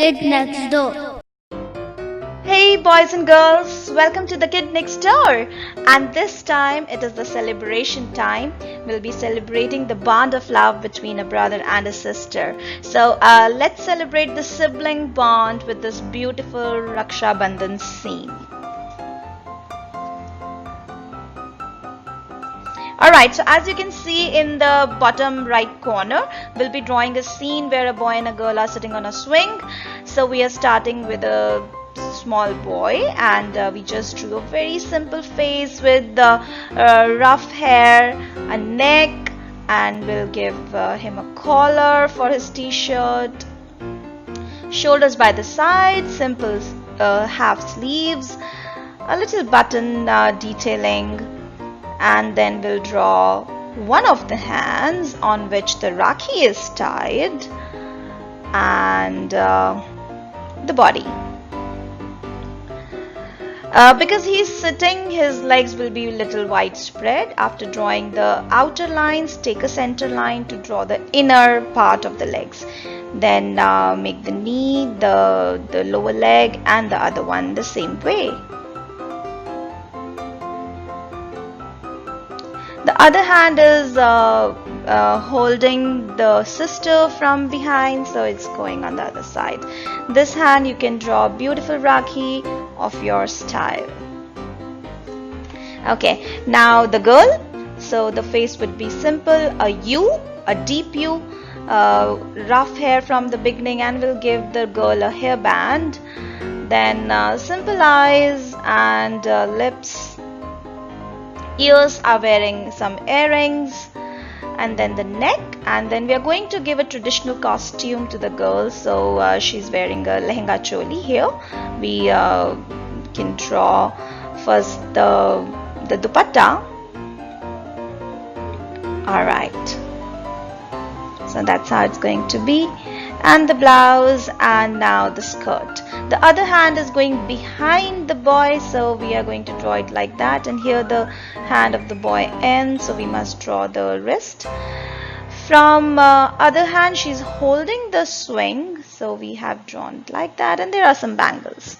Kid Next Door. Hey boys and girls, welcome to the Kid Next Door. And this time it is the celebration time. We'll be celebrating the bond of love between a brother and a sister. So let's celebrate the sibling bond with this beautiful Raksha-Bandhan scene. Alright, so as you can see in the bottom right corner, we'll be drawing a scene where a boy and a girl are sitting on a swing. So we are starting with a small boy, and we just drew a very simple face with rough hair, a neck, and we'll give him a collar for his t-shirt, shoulders by the side, simple half sleeves, a little button detailing, and then we'll draw one of the hands on which the Rakhi is tied, and the body. Because he's sitting, his legs will be a little widespread. After drawing the outer lines, take a center line to draw the inner part of the legs. Then make the knee, the lower leg, and the other one the same way. The other hand is holding the sister from behind, so it's going on the other side. This hand you can draw a beautiful Rakhi of your style. Okay, now the girl. So the face would be simple, a U, a deep U, rough hair from the beginning, and we'll give the girl a hairband. Then simple eyes and lips. Ears are wearing some earrings, and then the neck, and then we are going to give a traditional costume to the girl. So she's wearing a lehenga choli here. We can draw first the dupatta. Alright, so that's how it's going to be, and the blouse, and now the skirt. The other hand is going behind the boy, so we are going to draw it like that, and here the hand of the boy ends, so we must draw the wrist. From other hand, she's holding the swing, so we have drawn it like that, and there are some bangles.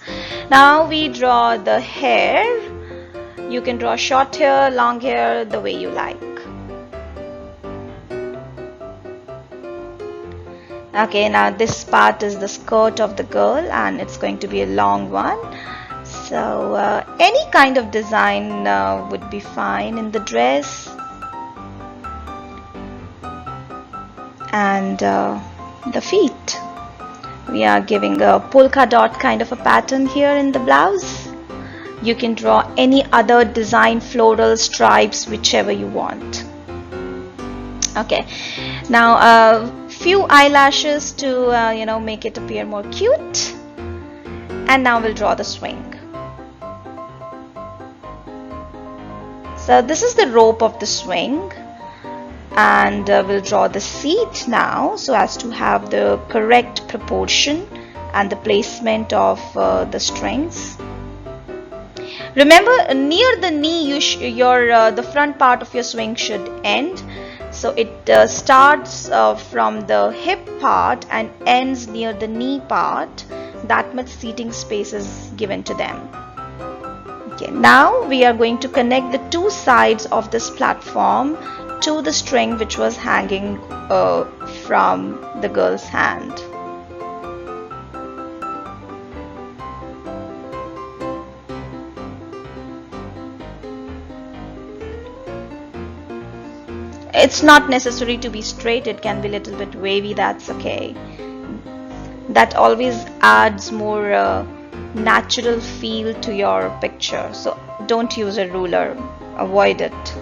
Now we draw the hair. You can draw short hair, long hair, the way you like. Okay, now this part is the skirt of the girl, and it's going to be a long one. So any kind of design would be fine in the dress. And the feet. We are giving a polka dot kind of a pattern here in the blouse. You can draw any other design, floral stripes, whichever you want. Okay, now few eyelashes to make it appear more cute, and now we'll draw the swing. So this is the rope of the swing, and we'll draw the seat now so as to have the correct proportion and the placement of the strings. Remember, near the knee the front part of your swing should end. So it starts from the hip part and ends near the knee part. That much seating space is given to them. Okay, now we are going to connect the two sides of this platform to the string which was hanging from the girl's hand. It's not necessary to be straight, it can be a little bit wavy, that's okay. That always adds more natural feel to your picture. So don't use a ruler, avoid it.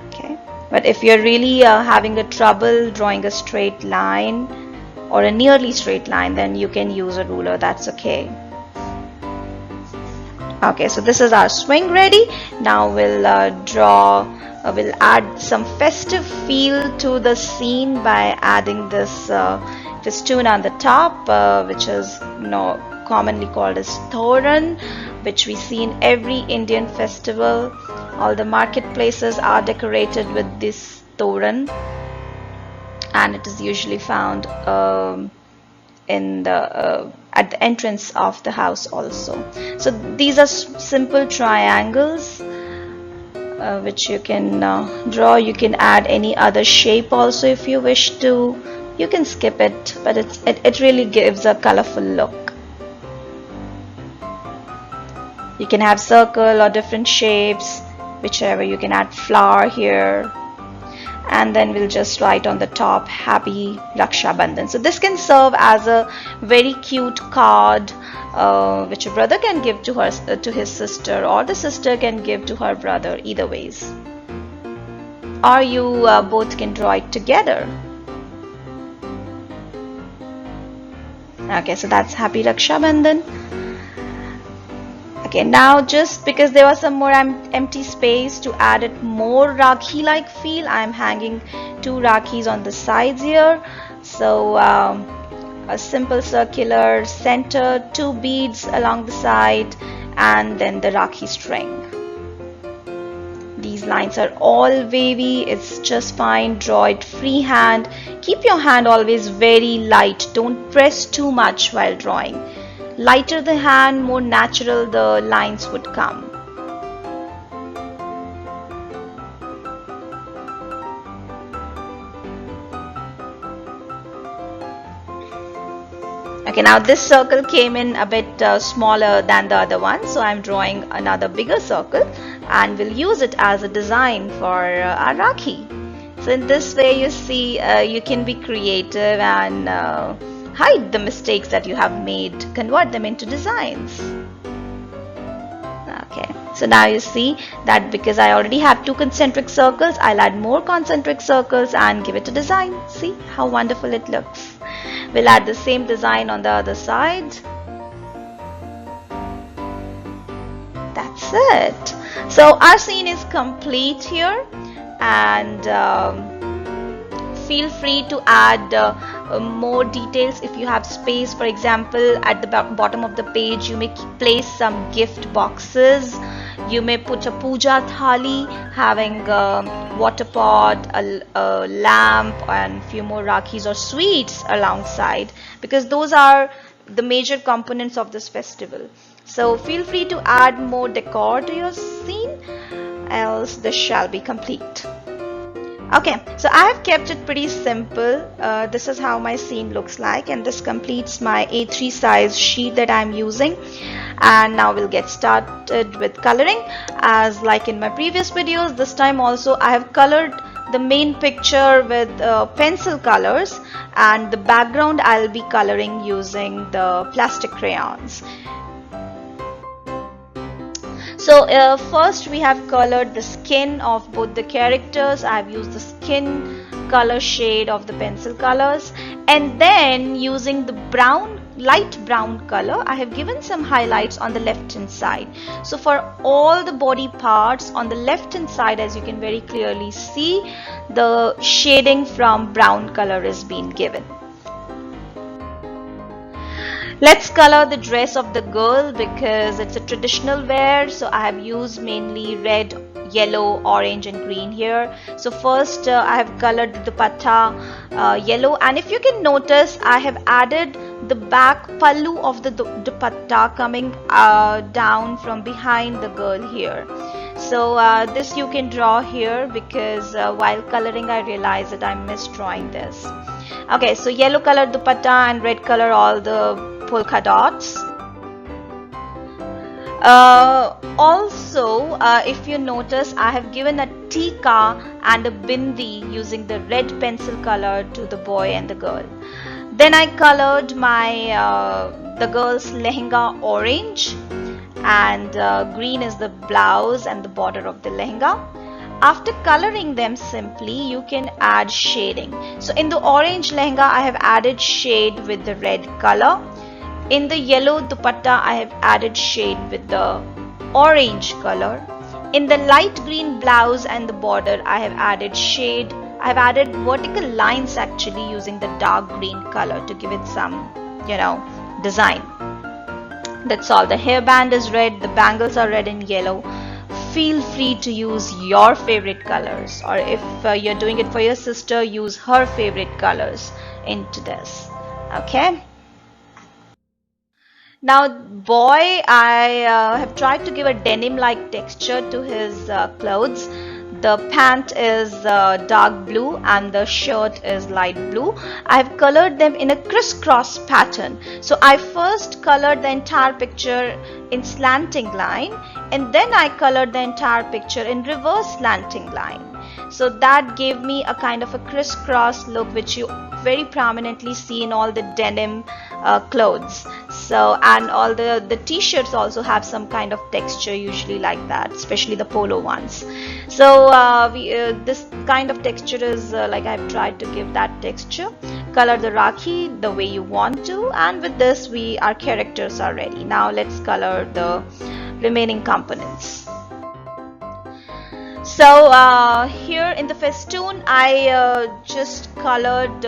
Okay. But if you're really having a trouble drawing a straight line or a nearly straight line, then you can use a ruler, that's okay. Okay, so this is our swing ready. Now we'll we'll add some festive feel to the scene by adding this festoon on the top, which is commonly called as toran, which we see in every Indian festival. All the marketplaces are decorated with this toran, and it is usually found in the at the entrance of the house also. So these are simple triangles which you can draw. You can add any other shape also if you wish to. You can skip it, but it really gives a colorful look. You can have circle or different shapes, whichever. You can add flower here, and then we'll just write on the top happy Raksha-Bandhan. So this can serve as a very cute card which a brother can give to his sister, or the sister can give to her brother, either ways. Or you both can draw it together. Okay, so that's happy Raksha-Bandhan. Okay, now just because there was some more empty space, to add it more Rakhi-like feel, I'm hanging 2 Rakhis on the sides here. So a simple circular center, 2 beads along the side, and then the Rakhi string. These lines are all wavy, it's just fine. Draw it freehand. Keep your hand always very light. Don't press too much while drawing. Lighter the hand, more natural the lines would come. Okay, now this circle came in a bit smaller than the other one, so I'm drawing another bigger circle and we'll use it as a design for our Rakhi. So in this way, you see, you can be creative and hide the mistakes that you have made, convert them into designs. Okay, so now you see that because I already have 2 concentric circles, I'll add more concentric circles and give it a design. See how wonderful it looks. We'll add the same design on the other side. That's it. So our scene is complete here, and feel free to add more details if you have space. For example, at the bottom of the page you may place some gift boxes. You may put a puja thali having a water pot, a lamp, and few more Rakhis or sweets alongside, because those are the major components of this festival. So feel free to add more decor to your scene, else this shall be complete. Okay, so I have kept it pretty simple. This is how my scene looks like, and this completes my A3 size sheet that I'm using. And now we'll get started with coloring. As like in my previous videos, this time also I have colored the main picture with pencil colors, and the background I'll be coloring using the plastic crayons. So first we have colored the skin of both the characters. I have used the skin color shade of the pencil colors, and then using the light brown color, I have given some highlights on the left hand side. So for all the body parts on the left hand side, as you can very clearly see, the shading from brown color is being given. Let's color the dress of the girl because it's a traditional wear, so I have used mainly red, yellow, orange and green here. So first I have colored the dupatta yellow, and if you can notice, I have added the back pallu of the dupatta coming down from behind the girl here. So this you can draw here, because while coloring I realized that I'm misdrawing this. Okay, so yellow color dupatta and red color all the polka dots. Also, if you notice, I have given a tika and a bindi using the red pencil color to the boy and the girl. Then I colored my the girl's lehenga orange, and green is the blouse and the border of the lehenga. After coloring them simply, you can add shading. So in the orange lehenga, I have added shade with the red color. In the yellow dupatta, I have added shade with the orange color. In the light green blouse and the border, I have added shade. I have added vertical lines actually using the dark green color to give it some, design. That's all. The hairband is red, the bangles are red and yellow. Feel free to use your favorite colors, or if you're doing it for your sister, use her favorite colors into this. Okay. Now, boy, I have tried to give a denim-like texture to his clothes. The pant is dark blue and the shirt is light blue. I have colored them in a crisscross pattern. So I first colored the entire picture in slanting line, and then I colored the entire picture in reverse slanting line. So that gave me a kind of a crisscross look, which you very prominently see in all the denim clothes. So, and all the t-shirts also have some kind of texture usually like that, especially the polo ones. So this kind of texture is like I've tried to give that texture. Color the Rakhi the way you want to, and with this our characters are ready. Now let's color the remaining components. So here in the festoon, I just colored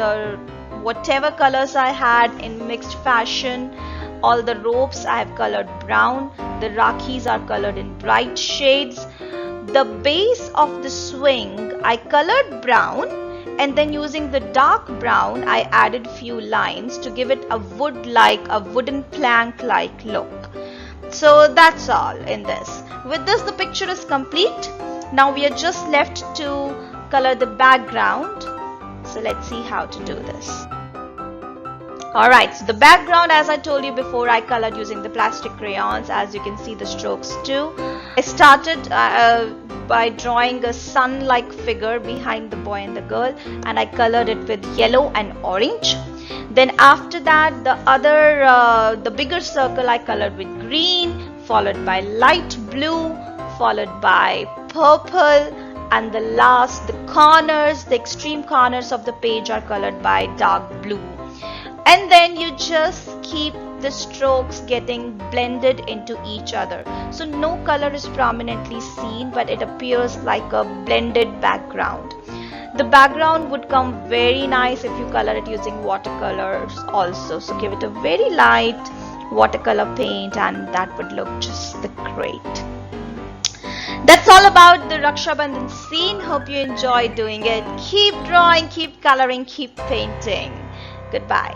whatever colors I had in mixed fashion. All the ropes I have colored brown. The Rakhis are colored in bright shades. The base of the swing I colored brown, and then using the dark brown I added few lines to give it a wooden plank like look. So that's all in this. With this the picture is complete. Now we are just left to color the background. So let's see how to do this. Alright, so the background, as I told you before, I colored using the plastic crayons. As you can see, the strokes too. I started by drawing a sun-like figure behind the boy and the girl, and I colored it with yellow and orange. Then after that, the bigger circle I colored with green, followed by light blue, followed by purple, and the extreme corners of the page are colored by dark blue. And then you just keep the strokes getting blended into each other. So no color is prominently seen, but it appears like a blended background. The background would come very nice if you color it using watercolors also. So give it a very light watercolor paint, and that would look just great. That's all about the Raksha-Bandhan scene. Hope you enjoyed doing it. Keep drawing, keep coloring, keep painting. Goodbye.